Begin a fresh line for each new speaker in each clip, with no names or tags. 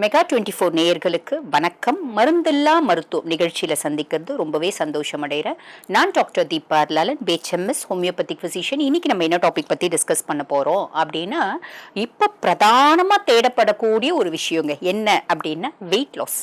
Mega 24 நேயர்களுக்கு வணக்கம். மருந்தில்லா மருத்துவம் நிகழ்ச்சியில் சந்திக்கிறது ரொம்பவே சந்தோஷம் அடைகிறேன். நான் doctor Deepa Lalan, BHMS homeopathic physician. இன்னைக்கு நம்ம என்ன டாபிக் பற்றி டிஸ்கஸ் பண்ண போகிறோம் அப்படின்னா, இப்போ பிரதானமாக தேடப்படக்கூடிய ஒரு விஷயங்க என்ன அப்படின்னா வெயிட் லாஸ்.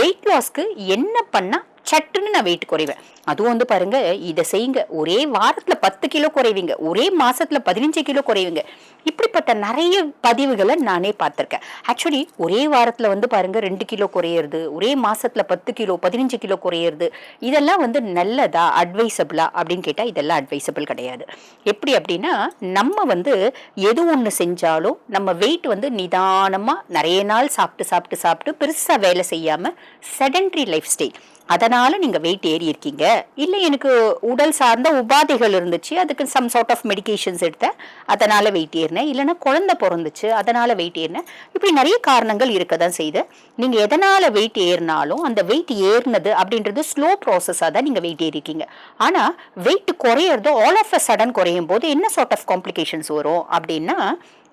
வெயிட் லாஸ்க்கு என்ன பண்ணால் சட்டுன்னு நான் வெயிட் குறைவேன். அதுவும் வந்து பாருங்க, இதை செய்யுங்க, ஒரே வாரத்தில் 10 கிலோ குறைவீங்க, ஒரே மாசத்துல 15 கிலோ குறைவீங்க. இப்படிப்பட்ட நிறைய பதிவுகளை நானே பார்த்துருக்கேன். ஆக்சுவலி ஒரே வாரத்தில் வந்து பாருங்க 2 கிலோ குறையிறது, ஒரே மாசத்துல 10 கிலோ 15 கிலோ குறையிறது, இதெல்லாம் வந்து நல்லதா, அட்வைசபிளா அப்படின்னு கேட்டால் இதெல்லாம் அட்வைசபிள் கிடையாது. எப்படி அப்படின்னா, நம்ம வந்து எது ஒன்று செஞ்சாலும் நம்ம வெயிட் வந்து நிதானமாக நிறைய நாள் சாப்பிட்டு சாப்பிட்டு சாப்பிட்டு பெருசாக வேலை செய்யாமல் செடன்ட்ரி லைஃப் ஸ்டைல், அதனால நீங்க வெயிட் ஏறி இருக்கீங்க. இல்லை எனக்கு உடல் சார்ந்த உபாதைகள் இருந்துச்சு, அதுக்கு சம் சார்ட் ஆஃப் மெடிகேஷன்ஸ் எடுத்தேன், அதனால வெயிட் ஏறினேன், இல்லைன்னா குழந்தை பிறந்துச்சு அதனால வெயிட் ஏறினேன், இப்படி நிறைய காரணங்கள் இருக்க தான் செய்யுது. நீங்க எதனால வெயிட் ஏறினாலும் அந்த வெயிட் ஏறினது அப்படின்றது ஸ்லோ ப்ராசஸாக தான் நீங்க வெயிட் ஏறிக்கீங்க. ஆனா வெயிட் குறையிறது ஆல் ஆஃப் அ சடன் குறையும் போது என்ன சார்ட் ஆஃப் காம்ப்ளிகேஷன்ஸ் வரும் அப்படின்னா,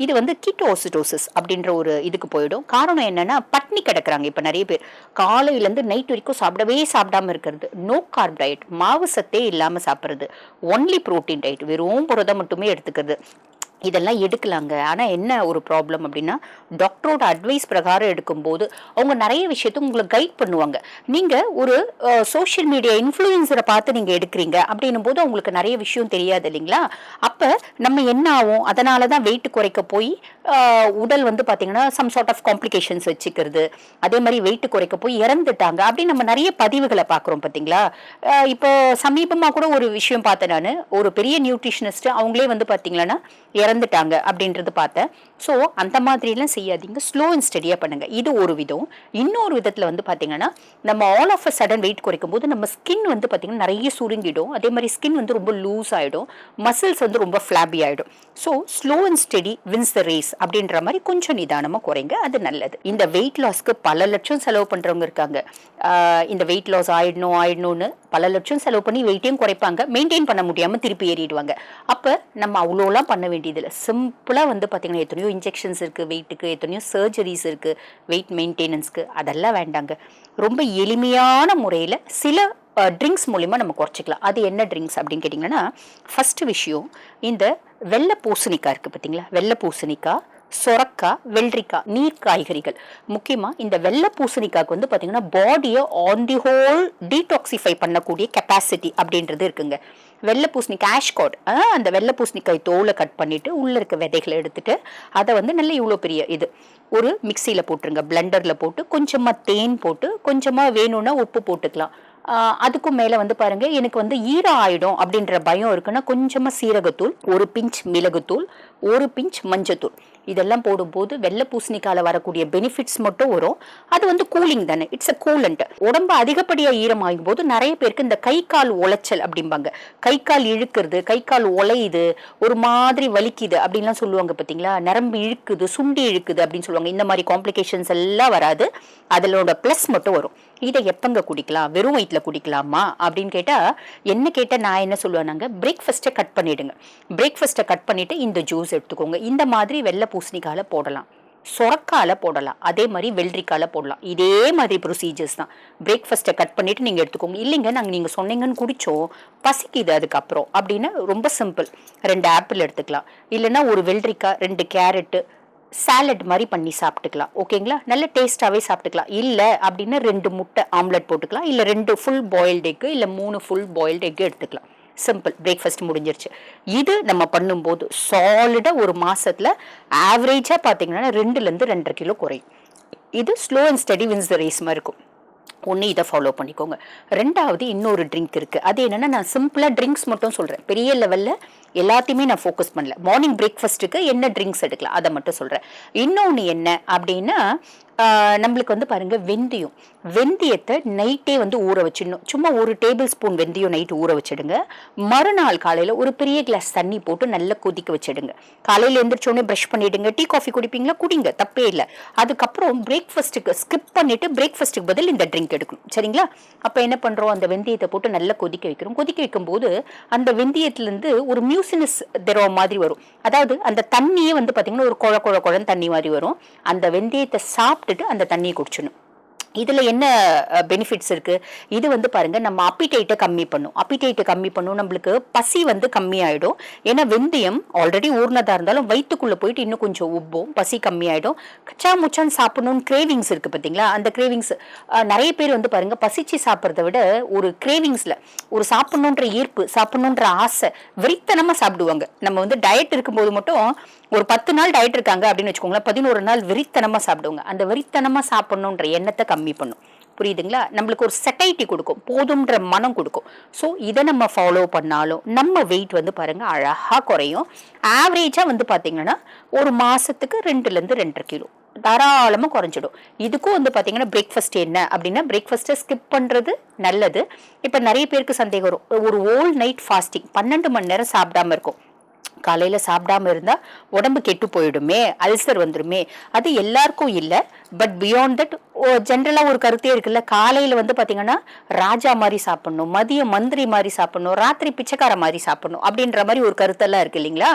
இது வந்து கீட்டோசிடோசிஸ் அப்படின்ற ஒரு இதுக்கு போயிடும். காரணம் என்னன்னா, பட்னி கிடக்குறாங்க இப்போ நிறைய பேர். காலையிலேருந்து நைட் வரைக்கும் சாப்பிடாம இருக்கிறது, நோ கார்ப் டயட், மாவு சத்தே இல்லாமல் சாப்பிட்றது, ஒன்லி ப்ரோட்டீன் டயட், வெறும் புரதம் மட்டுமே எடுத்துக்கிறது, இதெல்லாம் எடுக்கலாங்க. ஆனால் என்ன ஒரு ப்ராப்ளம் அப்படின்னா, டாக்டரோட அட்வைஸ் பிரகாரம் எடுக்கும்போது அவங்க நிறைய விஷயத்த உங்களை கைட் பண்ணுவாங்க. நீங்கள் ஒரு சோஷியல் மீடியா இன்ஃப்ளூயன்சரை பார்த்து நீங்கள் எடுக்கிறீங்க அப்படின்னும் போது அவங்களுக்கு நிறைய விஷயம் தெரியாது இல்லைங்களா? அப்போ நம்ம என்ன ஆகும், அதனால தான் வெயிட் குறைக்க போய் உடல் வந்து பார்த்தீங்கன்னா சம் சார்ட் ஆஃப் காம்ப்ளிகேஷன்ஸ் வச்சுக்கிறது, அதே மாதிரி வெயிட் குறைக்க போய் இறந்துட்டாங்க அப்படின்னு நம்ம நிறைய பதிவுகளை பார்க்குறோம் பார்த்தீங்களா? இப்போ சமீபமாக கூட ஒரு விஷயம் பார்த்தேன் நான், ஒரு பெரிய நியூட்ரிஷனிஸ்ட் அவங்களே வந்து பார்த்தீங்கன்னா இறந்துட்டாங்க அப்படின்றது பார்த்தேன். ஸோ அந்த மாதிரிலாம் செய்யாதீங்க, ஸ்லோ அண்ட் ஸ்டடியாக பண்ணுங்க. இது ஒரு விதம். இன்னொரு விதத்தில் வந்து பார்த்தீங்கன்னா, நம்ம all of a sudden weight குறைக்கும் போது நம்ம ஸ்கின் வந்து பார்த்தீங்கன்னா நிறைய சுருங்கிடும், அதே மாதிரி ஸ்கின் வந்து ரொம்ப லூஸ் ஆகிடும், மசில்ஸ் வந்து ரொம்ப ஃப்ளாபி ஆகிடும். So slow and steady wins the race அப்படின்ற மாதிரி கொஞ்சம் நிதானமாக குறைங்க, அது நல்லது. இந்த வெயிட் லாஸ்க்கு பல லட்சம் செலவு பண்ணுறவங்க இருக்காங்க. இந்த வெயிட் லாஸ் ஆயிடணும்னு பல லட்சம் செலவு பண்ணி வெயிட்டையும் குறைப்பாங்க, மெயின்டைன் பண்ண முடியாமல் திருப்பி ஏறிடுவாங்க. அப்போ நம்ம அவ்வளோலாம் பண்ண வேண்டியதில்லை. சிம்பிளாக வந்து பார்த்தீங்கன்னா எத்தனையோ இன்ஜெக்ஷன்ஸ் இருக்குது வெயிட்டுக்கு, எத்தனையோ சர்ஜரிஸ் இருக்குது வெயிட் மெயின்டெனன்ஸ்க்கு, அதெல்லாம் வேண்டாங்க. ரொம்ப எளிமையான முறையில் சில ட்ரிங்க்ஸ் மூலிமா நம்ம குறைச்சிக்கலாம். அது என்ன ட்ரிங்க்ஸ் அப்படின்னு கேட்டிங்கன்னா, ஃபஸ்ட்டு விஷயம், இந்த வெள்ளை பூசணிக்காய் இருக்குது பார்த்தீங்களா, வெள்ளை பூசணிக்காய், சொரக்காய், வெள்ளரிக்காய், நீர் காய்கறிகள். முக்கியமாக இந்த வெள்ளை பூசணிக்காய்க்கு வந்து பார்த்தீங்கன்னா பாடியை ஆன் தி ஹோல் டீடாக்சிஃபை பண்ணக்கூடிய கெப்பாசிட்டி அப்படின்றது இருக்குங்க. வெள்ளை பூசணிக்காய் ஆஷ்காட், அந்த வெள்ளை பூசணிக்காய் தோலை கட் பண்ணிவிட்டு உள்ளே இருக்க விதைகளை எடுத்துட்டு அதை வந்து நல்ல இவ்வளோ பெரிய இது ஒரு மிக்சியில் போட்டுருங்க, பிளெண்டரில் போட்டு கொஞ்சமாக தேன் போட்டு கொஞ்சமாக வேணும்னா உப்பு போட்டுக்கலாம். அதுக்கும் மேலே வந்து பாருங்க, எனக்கு வந்து ஈரம் ஆயிடும் அப்படின்ற பயம் இருக்குன்னா கொஞ்சமாக சீரகத்தூள், ஒரு பிஞ்ச் மிளகுத்தூள், ஒரு பிஞ்ச் மஞ்சத்தூள், இதெல்லாம் போடும்போது வெள்ளை பூசணிக்கால வரக்கூடிய பெனிஃபிட்ஸ் மட்டும் வரும். அது வந்து கூலிங் தானே, இட்ஸ் அ கூலண்ட். உடம்பு அதிகப்படியாக ஈரமாகும் போது நிறைய பேருக்கு இந்த கை கால் உளைச்சல் அப்படிம்பாங்க, கை கால் இழுக்கிறது, கை கால் உலையுது, ஒரு மாதிரி வலிக்குது அப்படின்லாம் சொல்லுவாங்க பார்த்தீங்களா, நரம்பு இழுக்குது, சுண்டி இழுக்குது அப்படின்னு சொல்லுவாங்க. இந்த மாதிரி காம்ப்ளிகேஷன்ஸ் எல்லாம் வராது, அதோட ப்ளஸ் மட்டும் வரும். இதை எப்பங்க குடிக்கலாம், வெறும் வயிற்றில் குடிக்கலாமா அப்படின்னு கேட்டால், என்ன கேட்டால் நான் என்ன சொல்லுவேன்னாங்க, பிரேக்ஃபாஸ்ட்டை கட் பண்ணிவிடுங்க. பிரேக்ஃபாஸ்ட்டை கட் பண்ணிவிட்டு இந்த ஜூஸ் எடுத்துக்கோங்க. இந்த மாதிரி வெள்ளை பூசணிக்கால போடலாம், சொரக்கால போடலாம், அதே மாதிரி வெள்ளரிக்கால போடலாம். இதே மாதிரி ப்ரொசீஜர்ஸ் தான். பிரேக்ஃபாஸ்ட்டை கட் பண்ணிவிட்டு நீங்கள் எடுத்துக்கோங்க. இல்லைங்க நாங்கள் நீங்கள் சொன்னீங்கன்னு குடித்தோம், பசிக்குது அதுக்கப்புறம் அப்படின்னா ரொம்ப சிம்பிள், 2 ஆப்பிள் எடுத்துக்கலாம், இல்லைன்னா ஒரு வெள்ளரிக்காய், 2 கேரட்டு, சாலட் மாதிரி பண்ணி சாப்பிட்டுக்கலாம். ஓகேங்களா, நல்ல டேஸ்ட்டாகவே சாப்பிட்டுக்கலாம். இல்லை அப்படின்னா 2 முட்டை ஆம்லெட் போட்டுக்கலாம், இல்லை 2 ஃபுல் பாயில்டு எக்கு, இல்லை 3 ஃபுல் பாயில்டு எக்கு எடுத்துக்கலாம். சிம்பிள், பிரேக்ஃபாஸ்ட் முடிஞ்சிருச்சு. இது நம்ம பண்ணும்போது சாலிடாக ஒரு மாதத்தில் ஆவரேஜாக பார்த்தீங்கன்னா 2லேருந்து 2.5 கிலோ குறையும். இது slow and steady wins the race மாதிரி இருக்கும். ஒன்று இதை ஃபாலோ பண்ணிக்கோங்க. ரெண்டாவது இன்னொரு ட்ரிங்க் இருக்குது. அது என்னென்னா, நான் சிம்பிளாக ட்ரிங்க்ஸ் மட்டும் சொல்கிறேன், பெரிய லெவலில் எல்லாத்தையுமே நான் ஃபோக்கஸ் பண்ணல. மார்னிங் பிரேக்ஃபாஸ்ட்டுக்கு என்ன ட்ரிங்க்ஸ் எடுக்கலாம் அதை மட்டும் சொல்கிறேன். இன்னொன்று என்ன அப்படின்னா, நம்மளுக்கு வந்து பாருங்கள், வெந்தயத்தை நைட்டே வந்து ஊற வச்சிடணும். சும்மா 1 டேபிள் ஸ்பூன் வெந்தயம் நைட்டு ஊற வச்சிடுங்க. மறுநாள் காலையில் ஒரு பெரிய கிளாஸ் தண்ணி போட்டு நல்லா கொதிக்க வச்சிடுங்க. காலையில் எழுந்திரிச்சோடனே ப்ரஷ் பண்ணிவிடுங்க. டீ காஃபி குடிப்பீங்களா, குடிங்க, தப்பே இல்லை. அதுக்கப்புறம் பிரேக்ஃபாஸ்ட்டுக்கு ஸ்கிப் பண்ணிவிட்டு பிரேக்ஃபாஸ்ட்டுக்கு பதில் இந்த ட்ரிங்க் எடுக்கணும். சரிங்களா? அப்போ என்ன பண்ணுறோம், அந்த வெந்தயத்தை போட்டு நல்லா கொதிக்க வைக்கிறோம். கொதிக்க வைக்கும்போது அந்த வெந்தயத்துலேருந்து ஒரு மியூசினஸ் திரவம் மாதிரி வரும். அதாவது அந்த தண்ணியே வந்து பார்த்தீங்கன்னா ஒரு குழ குழன்னு தண்ணி மாதிரி வரும். அந்த வெந்தயத்தை சாப்பிட்டு சாப்பிட்டுட்டு அந்த தண்ணியை குடிச்சணும். இதில் என்ன பெனிஃபிட்ஸ் இருக்குது? இது வந்து பாருங்கள், நம்ம அப்பிடைட்டை கம்மி பண்ணும். அப்பிடைட்டை கம்மி பண்ணும், நம்மளுக்கு பசி வந்து கம்மியாயிடும். ஏன்னா வெந்தயம் ஆல்ரெடி ஊர்னதாக இருந்தாலும் வயிற்றுக்குள்ளே போயிட்டு இன்னும் கொஞ்சம் உப்பும், பசி கம்மியாயிடும். கச்சா முச்சான்னு சாப்பிடணும்னு கிரேவிங்ஸ் இருக்குது பார்த்தீங்களா? அந்த கிரேவிங்ஸ் நிறைய பேர் வந்து பாருங்கள், பசிச்சு சாப்பிட்றத விட ஒரு கிரேவிங்ஸில் ஒரு சாப்பிடணுன்ற ஈர்ப்பு, சாப்பிடணுன்ற ஆசை, வெறித்தனமாக சாப்பிடுவாங்க. நம்ம வந்து டயட் இருக்கும்போது மட்டும் ஒரு 10 நாள் டயட் இருக்காங்க அப்படின்னு வச்சுக்கோங்களேன், 11 நாள் வெறித்தனமாக சாப்பிடுவாங்க. அந்த வெறித்தனமாக சாப்பிடணுன்ற எண்ணத்தை கம்மி பண்ணும். புரியுதுங்களா? நம்மளுக்கு ஒரு செட்டைட்டி கொடுக்கும், போதும்ன்ற மனம் கொடுக்கும். ஸோ இதை நம்ம ஃபாலோ பண்ணாலும் நம்ம வெயிட் வந்து பாருங்க அழகாக குறையும். ஆவரேஜாக வந்து பார்த்தீங்கன்னா ஒரு மாதத்துக்கு 2லேருந்து 2.5 கிலோ தாராளமாக குறைஞ்சிடும். இதுக்கும் வந்து பார்த்தீங்கன்னா பிரேக்ஃபாஸ்ட் என்ன அப்படின்னா, பிரேக்ஃபாஸ்ட்டை ஸ்கிப் பண்ணுறது நல்லது. இப்போ நிறைய பேருக்கு சந்தேகம் வரும், ஒரு ஹோல் நைட் ஃபாஸ்டிங் 12 மணி நேரம் சாப்பிடாம இருக்கும், காலையில் சாப்பிடாம இருந்தால் உடம்பு கெட்டு போயிடுமே, அல்சர் வந்துடுமே. அது எல்லாருக்கும் இல்லை, பட் பியாண்ட் தட் ஜென்ரலாக ஒரு கருத்தே இருக்குல்ல, காலையில் வந்து பார்த்தீங்கன்னா ராஜா மாதிரி சாப்பிடணும், மதியம் மந்திரி மாதிரி சாப்பிடணும், ராத்திரி பிச்சைக்கார மாதிரி சாப்பிடணும் அப்படின்ற மாதிரி ஒரு கருத்தெல்லாம் இருக்கு இல்லைங்களா?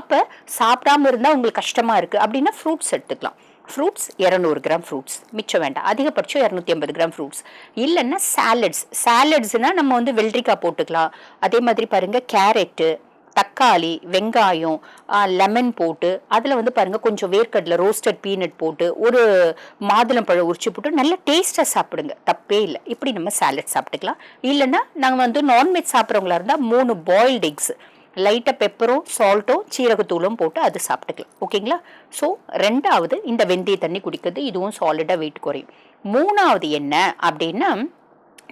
அப்போ சாப்பிடாம இருந்தால் உங்களுக்கு கஷ்டமாக இருக்குது அப்படின்னா ஃப்ரூட்ஸ் எடுத்துக்கலாம். ஃப்ரூட்ஸ் 200 கிராம் ஃப்ரூட்ஸ், மிச்சம் வேண்டாம். அதிகபட்சம் 250 கிராம் ஃப்ரூட்ஸ். இல்லைன்னா சாலட்ஸ்னால் நம்ம வந்து வெள்ளரிக்காய் போட்டுக்கலாம். அதே மாதிரி பாருங்கள், கேரட்டு, தக்காளி, வெங்காயம், லெமன் போட்டு அதில் வந்து பாருங்கள் கொஞ்சம் வேர்க்கடலை, ரோஸ்டட் பீனட் போட்டு ஒரு மாதுளம்பழம் உரிச்சு போட்டு நல்லா டேஸ்ட்டாக சாப்பிடுங்க, தப்பே இல்லை. இப்படி நம்ம சாலட் சாப்பிட்டுக்கலாம். இல்லைன்னா நாங்கள் வந்து நான்வெஜ் சாப்பிட்றவங்களா இருந்தால் 3 பாயில்டு எக்ஸ், லைட்டாக பெப்பரும் சால்ட்டும் சீரகத்தூளும் போட்டு அது சாப்பிட்டுக்கலாம். ஓகேங்களா? ஸோ 2வது இந்த வெந்தய தண்ணி குடிக்கிறது, இதுவும் சாலிடாக வெயிட் குறையும். 3வது என்ன அப்படின்னா,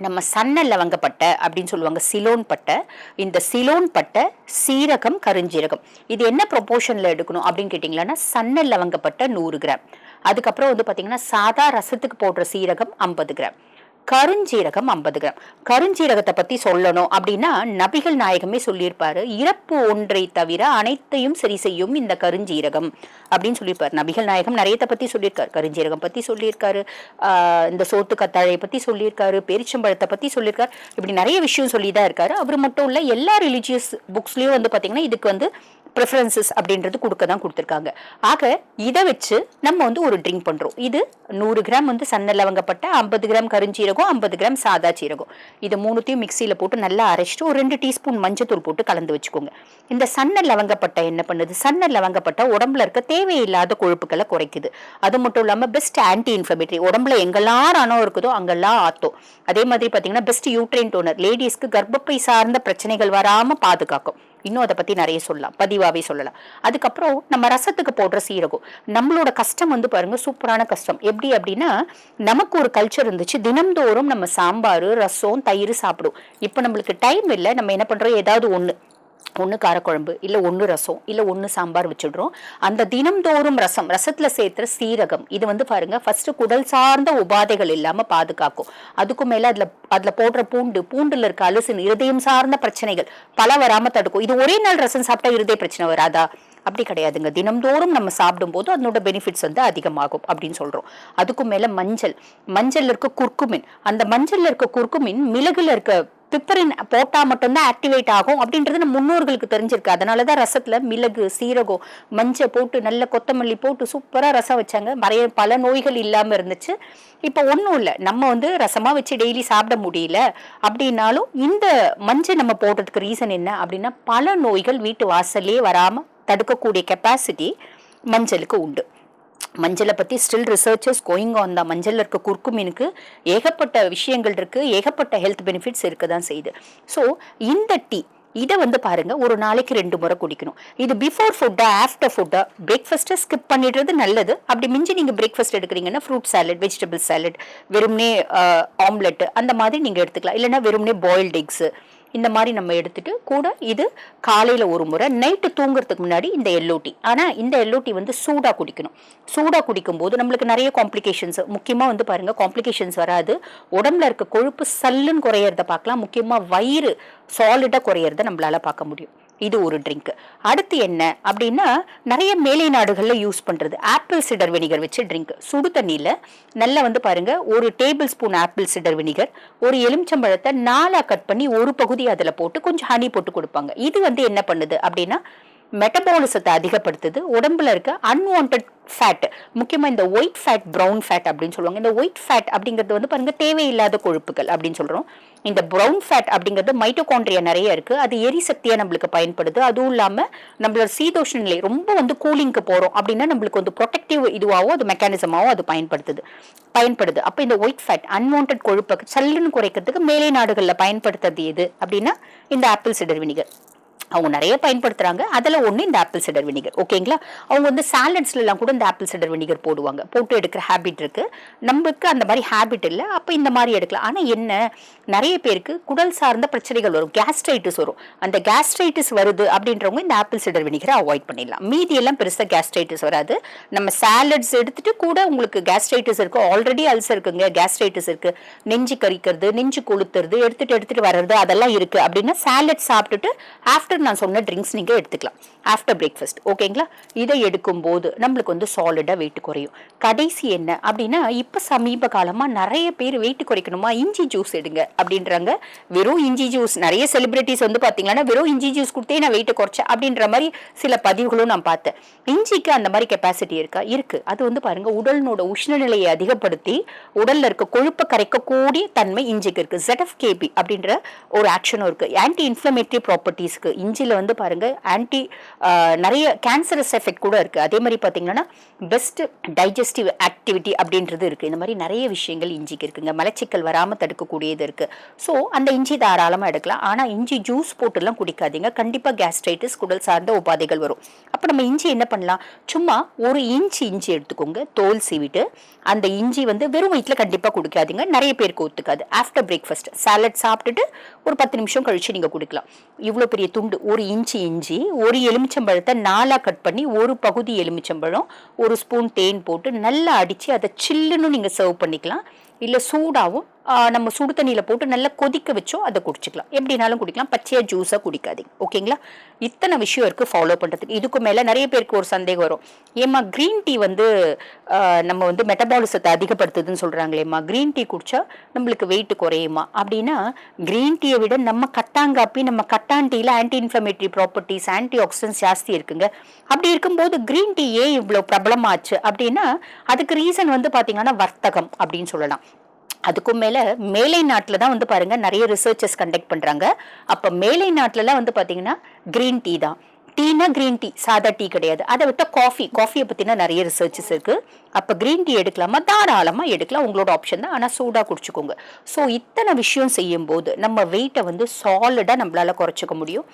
நம்ம சன்ன லவங்கப்பட்டை அப்படின்னு சொல்லுவாங்க, சிலோன் பட்டை. இந்த சிலோன் பட்டை, சீரகம், கருஞ்சீரகம், இது என்ன ப்ரொபோர்ஷனில் எடுக்கணும் அப்படின்னு கேட்டிங்களன்னா, சன்ன லவங்கப்பட்டை 100 கிராம். அதுக்கப்புறம் வந்து பார்த்திங்கன்னா சாதா ரசத்துக்கு போடுற சீரகம் 50 கிராம், கருஞ்சீரகம் 50 கிராம். கருஞ்சீரகத்தை பற்றி சொல்லணும் அப்படின்னா, நபிகள் நாயகமே சொல்லியிருப்பாரு, இறப்பு ஒன்றை தவிர அனைத்தையும் சரி செய்யும் இந்த கருஞ்சீரகம் அப்படின்னு சொல்லியிருப்பாரு. நபிகள் நாயகம் நிறையத்தை பற்றி சொல்லியிருக்காரு, கருஞ்சீரகம் பற்றி சொல்லியிருக்காரு, இந்த சோத்து கத்தாழையை பற்றி சொல்லியிருக்காரு, பேரிச்சம்பழத்தை பற்றி சொல்லியிருக்காரு. இப்படி நிறைய விஷயம் சொல்லி தான் இருக்காரு. அவர் மட்டும் இல்லை, எல்லா ரிலீஜியஸ் புக்ஸ்லேயும் வந்து பார்த்திங்கன்னா இதுக்கு வந்து ப்ரிஃபரன்சஸ் அப்படின்றது கொடுக்க தான் கொடுத்துருக்காங்க. ஆக இதை வச்சு நம்ம வந்து ஒரு ட்ரிங்க் பண்ணுறோம். இது 100 கிராம் வந்து சன்ன லவங்கப்பட்டை, 50 கிராம் கருஞ்சீரகம், 50 கிராம் சாதா சீரகம். இது 3த்தையும் மிக்சியில் போட்டு நல்லா அரைச்சிட்டு ஒரு 2 டீஸ்பூன் மஞ்சத்தூள் போட்டு கலந்து வச்சுக்கோங்க. இந்த சன்ன லவங்கப்பட்டை என்ன பண்ணுது? சன்ன லவங்கப்பட்டை உடம்புல இருக்க தேவையில்லாத கொழுப்புக்களை குறைக்குது. அது மட்டும் இல்லாமல் பெஸ்ட் ஆன்டி இன்ஃப்ளமேட்டரி, உடம்புல எங்கெல்லாம் ரணம் இருக்குதோ அங்கெல்லாம் ஆத்தோம். அதே மாதிரி பார்த்தீங்கன்னா பெஸ்ட் யூட்ரைன் டோனர், லேடிஸ்க்கு கர்ப்பப்பை சார்ந்த பிரச்சனைகள் வராமல் பாதுகாக்கும். இன்னும் அதை பற்றி நிறைய சொல்லலாம், பதிவாகவே சொல்லலாம். அதுக்கப்புறம் நம்ம ரசத்துக்கு போடுற சீரகம், நம்மளோட கஷ்டம் வந்து பாருங்க சூப்பரான கஷ்டம். எப்படி அப்படின்னா, நமக்கு ஒரு கல்ச்சர் இருந்துச்சு, தினம்தோறும் நம்ம சாம்பார், ரசம், தயிர் சாப்பிடும். இப்போ நம்மளுக்கு டைம் இல்லை, நம்ம என்ன பண்ணுறோம், ஏதாவது ஒன்று காரக்குழம்பு, இல்லை ஒன்று ரசம், இல்லை ஒன்று சாம்பார் வச்சுடுறோம். அந்த தினம்தோறும் ரசத்தில் சேர்த்துற சீரகம், இது வந்து பாருங்க ஃபர்ஸ்ட் குடல் சார்ந்த உபாதைகள் இல்லாமல் பாதுகாக்கும். அதுக்கும் மேலே அதில் போடுற பூண்டுல இருக்க அலசின் இருதயம் சார்ந்த பிரச்சனைகள் பல வராமல் தடுக்கும். இது ஒரே நாள் ரசம் சாப்பிட்டா இருதய பிரச்சனை வராதா? அப்படி கிடையாதுங்க. தினம்தோறும் நம்ம சாப்பிடும்போது அதனோட பெனிஃபிட்ஸ் வந்து அதிகமாகும் அப்படின்னு சொல்றோம். அதுக்கும் மேல மஞ்சள் இருக்க குர்குமின், அந்த மஞ்சள்ல இருக்க குர்குமின் மிளகுல இருக்க பிப்பரின் போட்டா மட்டும்தான் ஆக்டிவேட் ஆகும் அப்படின்றது நம்ம முன்னோர்களுக்கு தெரிஞ்சிருக்கு. அதனாலதான் ரசத்துல மிளகு, சீரகம், மஞ்சள் போட்டு நல்ல கொத்தமல்லி போட்டு சூப்பரா ரசம் வச்சாங்க. பல நோய்கள் இல்லாம இருந்துச்சு. இப்போ ஒன்றும் இல்லை, நம்ம வந்து ரசமா வச்சு டெய்லி சாப்பிட முடியல அப்படின்னாலும் இந்த மஞ்சள் நம்ம போடுறதுக்கு ரீசன் என்ன அப்படின்னா, பல நோய்கள் வீட்டு வாசல்லே வராம தடுக்கக்கூடிய கெப்பாசிட்டி மஞ்சளுக்கு உண்டு. மஞ்சளை பற்றி ஸ்டில் ரிசர்ச்சஸ் கோயிங் ஆன் தான். மஞ்சளில் இருக்க குர்குமினுக்கு ஏகப்பட்ட விஷயங்கள் இருக்குது, ஏகப்பட்ட ஹெல்த் பெனிஃபிட்ஸ் இருக்க தான் செய்யுது. ஸோ இந்த டீ இதை வந்து பாருங்க ஒரு நாளைக்கு 2 முறை குடிக்கணும். இது பிஃபோர் ஃபுட்டா ஆஃப்டர் ஃபுட்டா, பிரேக்ஃபாஸ்ட்டை ஸ்கிப் பண்ணிடுறது நல்லது. அப்படி மிஞ்சி நீங்கள் பிரேக்ஃபாஸ்ட் எடுக்கிறீங்கன்னா ஃப்ரூட் சாலட், வெஜிடபிள் சாலட், வெறும்னே ஆம்லெட் அந்த மாதிரி நீங்கள் எடுத்துக்கலாம். இல்லைன்னா வெறும்னே பாயில்டு எக்ஸு இந்த மாதிரி நம்ம எடுத்துட்டு கூட இது காலையில் ஒரு முறை, நைட்டு தூங்குறதுக்கு முன்னாடி இந்த எல்லோ டீ. ஆனால் இந்த எல்லோ டீ வந்து சூடாக குடிக்கணும். சூடாக குடிக்கும்போது நம்மளுக்கு நிறைய காம்ப்ளிகேஷன்ஸ், முக்கியமாக வந்து பாருங்கள் காம்ப்ளிகேஷன்ஸ் வராது. உடம்புல இருக்க கொழுப்பு சல்லுன்னு குறையிறத பார்க்கலாம். முக்கியமாக வயிறு சாலிடாக குறையிறத நம்மளால பார்க்க முடியும். இது ஒரு ட்ரிங்க். அடுத்து என்ன அப்படின்னா, நிறைய மேலை நாடுகளில் யூஸ் பண்ணுறது ஆப்பிள் சிடர் வினிகர் வச்சு ட்ரிங்க். சுடு தண்ணியில் நல்லா வந்து பாருங்க ஒரு table spoon apple cider vinegar, ஒரு எலுமிச்சம்பழத்தை 4 கட் பண்ணி ஒரு பகுதி அதில் போட்டு கொஞ்சம் ஹனி போட்டு கொடுப்பாங்க. இது வந்து என்ன பண்ணுது அப்படின்னா, மெட்டபாலிசத்தை அதிகப்படுத்துது. உடம்புல இருக்க அன்வான்ட் ஃபேட், முக்கியமாக இந்த ஒயிட் ஃபேட், ப்ரௌன் ஃபேட் அப்படின்னு சொல்லுவாங்க. இந்த ஒயிட் ஃபேட் அப்படிங்கிறது வந்து பாருங்க தேவையில்லாத கொழுப்புகள் அப்படின்னு சொல்கிறோம். இந்த ப்ரௌன் ஃபேட் அப்படிங்கிறது மைட்டோகாண்ட்ரியா நிறைய இருக்குது, அது எரிசக்தியாக நம்மளுக்கு பயன்படுது. அதுவும் இல்லாமல் நம்மளோட சீதோஷ்ண நிலை ரொம்ப வந்து கூலிங்க்கு போகிறோம் அப்படின்னா நம்மளுக்கு வந்து ப்ரொடெக்டிவ் இதுவாகவும் அது மெக்கானிசமாகவும் அது பயன்படுது. அப்போ இந்த ஒயிட் ஃபேட் அன்வான்ட் கொழுப்பை சல்லுன்னு குறைக்கிறதுக்கு மேலை நாடுகளில் பயன்படுத்துறது எது அப்படின்னா இந்த ஆப்பிள் சிடர் வினிகர். அவங்க நிறைய பயன்படுத்துறாங்க, அதில் ஒன்று இந்த ஆப்பிள் சிடர் வினிகர். ஓகேங்களா? அவங்க வந்து சாலட்ஸ்லாம் கூட இந்த ஆப்பிள் சிடர் வினிகர் போடுவாங்க, போட்டு எடுக்கிற ஹேபிட் இருக்கு. நமக்கு அந்த மாதிரி ஹேபிட் இல்லை, அப்போ இந்த மாதிரி எடுக்கலாம். ஆனால் என்ன, நிறைய பேருக்கு குடல் சார்ந்த பிரச்சனைகள் வரும், கேஸ்ட்ரைட்டிஸ் வரும். அந்த கேஸ்ட்ரைட்டிஸ் வருது அப்படின்றவங்க இந்த ஆப்பிள் சிடர் வினிகரை அவாய்ட் பண்ணிடலாம். மீதி எல்லாம் பெருசாக கேஸ்ட்ரைட்டிஸ் வராது. நம்ம சாலட்ஸ் எடுத்துட்டு கூட உங்களுக்கு கேஸ்ட்ரைட்டிஸ் இருக்கு, ஆல்ரெடி அல்சர் இருக்குங்க, கேஸ்ட்ரைட்டிஸ் இருக்கு, நெஞ்சு கறிக்கிறது, நெஞ்சு கொளுத்துறது, எடுத்துட்டு வர்றது அதெல்லாம் இருக்கு அப்படின்னா சாலட் சாப்பிட்டுட்டு ஆஃப்டர் நான் சொன்ன ட்ரிங்க்ஸ் நீங்கள் எடுத்துக்கலாம் ஆஃப்டர் பிரேக்ஃபாஸ்ட். ஓகேங்களா? இதை எடுக்கும்போது நம்மளுக்கு வந்து சாலிடாக வெயிட் குறையும். கடைசி என்ன அப்படின்னா, இப்போ சமீப காலமாக நிறைய பேர் வெயிட் குறைக்கணுமா இஞ்சி ஜூஸ் எடுங்க அப்படின்றாங்க. வெறும் இஞ்சி ஜூஸ், நிறைய செலிபிரிட்டிஸ் வந்து பார்த்தீங்கன்னா வெறும் இஞ்சி ஜூஸ் கொடுத்தே நான் வெயிட்டை குறைச்சேன் அப்படின்ற மாதிரி சில பதிவுகளும் நான் பார்த்தேன். இஞ்சிக்கு அந்த மாதிரி கெப்பாசிட்டி இருக்கா? இருக்கு. அது வந்து பாருங்க உடலினோட உஷ்ணநிலையை அதிகப்படுத்தி உடல்ல இருக்க கொழுப்பை கரைக்கக்கூடிய தன்மை இஞ்சிக்கு இருக்கு. ZFKB அப்படின்ற ஒரு ஆக்ஷனும் இருக்கு. ஆன்டி இன்ஃப்ளமேட்டரி ப்ராப்பர்ட்டிஸ்க்கு இஞ்சியில் வந்து பாருங்க நிறைய கேன்சரஸ் எஃபெக்ட் கூட இருக்கு. அதே மாதிரி பார்த்தீங்கன்னா பெஸ்ட் டைஜஸ்டிவ் ஆக்டிவிட்டி அப்படின்றது இருக்கு. இந்த மாதிரி நிறைய விஷயங்கள் இஞ்சிக்கு இருக்குங்க. மலச்சிக்கல் வராமல் தடுக்கக்கூடியது இருக்கு. ஸோ அந்த இஞ்சி தாராளமாக எடுக்கலாம். ஆனால் இஞ்சி ஜூஸ் போட்டுலாம் குடிக்காதீங்க, கண்டிப்பாக கேஸ்ட்ரைட்டிஸ், குடல் சார்ந்த உபாதைகள் வரும். அப்போ நம்ம இஞ்சி என்ன பண்ணலாம், சும்மா ஒரு இஞ்சி எடுத்துக்கோங்க, தோல் சீவிட்டு. அந்த இஞ்சி வந்து வெறும் வயிற்றில் கண்டிப்பாக குடிக்காதீங்க, நிறைய பேருக்கு ஒத்துக்காது. ஆஃப்டர் பிரேக்ஃபாஸ்ட் சாலட் சாப்பிட்டுட்டு ஒரு 10 நிமிஷம் கழிச்சு நீங்கள் குடிக்கலாம். இவ்வளோ பெரிய துண்டு ஒரு இஞ்சி, ஒரு எலுமிச்சம்பழத்தை 4 கட் பண்ணி ஒரு பகுதி எலுமிச்சம்பழம், ஒரு ஸ்பூன் தேன் போட்டு நல்லா அடித்து அதை சில்லுன்னு நீங்கள் சர்வ் பண்ணிக்கலாம். இல்லை சூடாகவும் நம்ம சுடு தண்ணியில் போட்டு நல்லா கொதிக்க வச்சோ அதை குடிச்சிக்கலாம். எப்படினாலும் குடிக்கலாம், பச்சையாக ஜூஸாக குடிக்காதீங்க. ஓகேங்களா? இத்தனை விஷயம் இருக்குது ஃபாலோ பண்ணுறதுக்கு. இதுக்கு மேலே நிறைய பேருக்கு ஒரு சந்தேகம் வரும், ஏம்மா க்ரீன் டீ வந்து நம்ம வந்து மெட்டபாலிசத்தை அதிகப்படுத்துதுன்னு சொல்கிறாங்களேம்மா, க்ரீன் டீ குடிச்சா நம்மளுக்கு வெயிட் குறையுமா அப்படின்னா, க்ரீன் டீயை விட நம்ம கட்டாங்காப்பி, நம்ம கட்டான் டீயில் anti inflammatory properties, anti oxidants ஜாஸ்தி இருக்குங்க. அப்படி இருக்கும்போது க்ரீன் டீ ஏன் இவ்வளோ பிரபலமாச்சு அப்படின்னா, அதுக்கு ரீசன் வந்து பார்த்தீங்கன்னா வர்த்தகம் அப்படின்னு சொல்லலாம். அதுக்கும் மேலை நாட்டில் தான் வந்து பாருங்க நிறைய ரிசர்ச்சஸ் கண்டக்ட் பண்றாங்க. அப்ப மேலை நாட்டிலலாம் வந்து பாத்தீங்கன்னா கிரீன் டீ தான். டீனா கிரீன் டீ, சாதா டீ கிடையாது. அதை விட்ட காஃபியை பற்றின நிறைய ரிசர்ச்சஸ் இருக்குது. அப்போ கிரீன் டீ எடுக்கலாமா? தாராளமாக எடுக்கலாம், உங்களோட ஆப்ஷன் தான். ஆனால் சூடாக குடிச்சுக்கோங்க. ஸோ இத்தனை விஷயம் செய்யும்போது நம்ம வெயிட்டை வந்து சாலிடாக நம்மளால் குறைச்சிக்க முடியும்.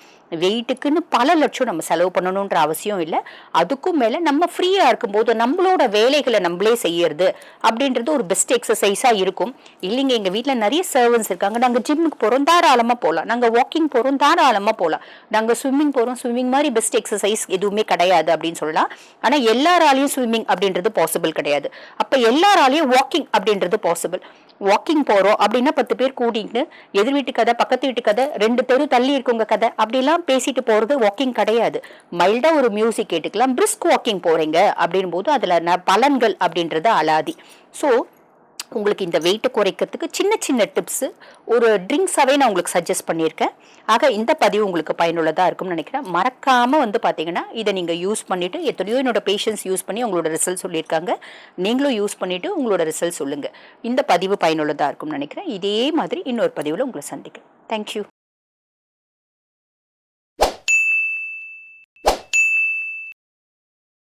வெயிட்டுக்குன்னு பல லட்சம் நம்ம செலவு பண்ணணுன்ற அவசியம் இல்லை. அதுக்கும் மேலே நம்ம ஃப்ரீயாக இருக்கும்போது நம்மளோட வேலைகளை நம்மளே செய்யறது அப்படின்றது ஒரு பெஸ்ட் எக்ஸசைஸாக இருக்கும். இல்லைங்க எங்கள் வீட்டில் நிறைய சர்வன்ஸ் இருக்காங்க, நாங்கள் ஜிம்முக்கு போகிறோம், தாராளமாக போகலாம். நாங்கள் வாக்கிங் போகிறோம், தாராளமாக போகலாம். நாங்கள் ஸ்விம்மிங் போகிறோம், ஸ்விம்மிங் மாதிரி பெஸ்ட் எக்ஸசைஸ் எதுவுமே கிடையாது அப்படின்னு சொல்லலாம். ஆனா எல்லாராலையும் ஸ்விம்மிங் அப்படின்றது பாசிபிள் கிடையாது. அப்ப எல்லாராலையும் வாக்கிங் அப்படின்றது பாசிபிள். வாக்கிங் போறோம் அப்படின்னா 10 பேர் கூட்டிட்டு எதிர் வீட்டு கதை, பக்கத்து வீட்டு கதை, 2 தெரு தள்ளி இருக்கவங்க கதை அப்படிலாம் பேசிட்டு போறது வாக்கிங் கிடையாது. மைல்டா ஒரு மியூசிக் கேட்டுக்கலாம். பிரிஸ்க் வாக்கிங் போறீங்க அப்படின் போது அதுல பலன்கள் அப்படின்றது அலாதி. ஸோ உங்களுக்கு இந்த வெயிட்டை குறைக்கிறதுக்கு சின்ன சின்ன டிப்ஸ், ஒரு ட்ரிங்க்ஸாகவே நான் உங்களுக்கு சஜஸ்ட் பண்ணியிருக்கேன். ஆக இந்த பதிவு உங்களுக்கு பயனுள்ளதாக இருக்கும்னு நினைக்கிறேன். மறக்காமல் வந்து பார்த்தீங்கன்னா இதை நீங்கள் யூஸ் பண்ணிவிட்டு, எத்தனையோ என்னோட பேஷண்ட்ஸ் யூஸ் பண்ணி உங்களோட ரிசல்ட் சொல்லியிருக்காங்க. நீங்களும் யூஸ் பண்ணிவிட்டு உங்களோட ரிசல்ட் சொல்லுங்கள். இந்த பதிவு பயனுள்ளதாக இருக்கும்னு நினைக்கிறேன். இதே மாதிரி இன்னொரு பதிவில் உங்களை சந்திக்கிறேன். தேங்க்யூ.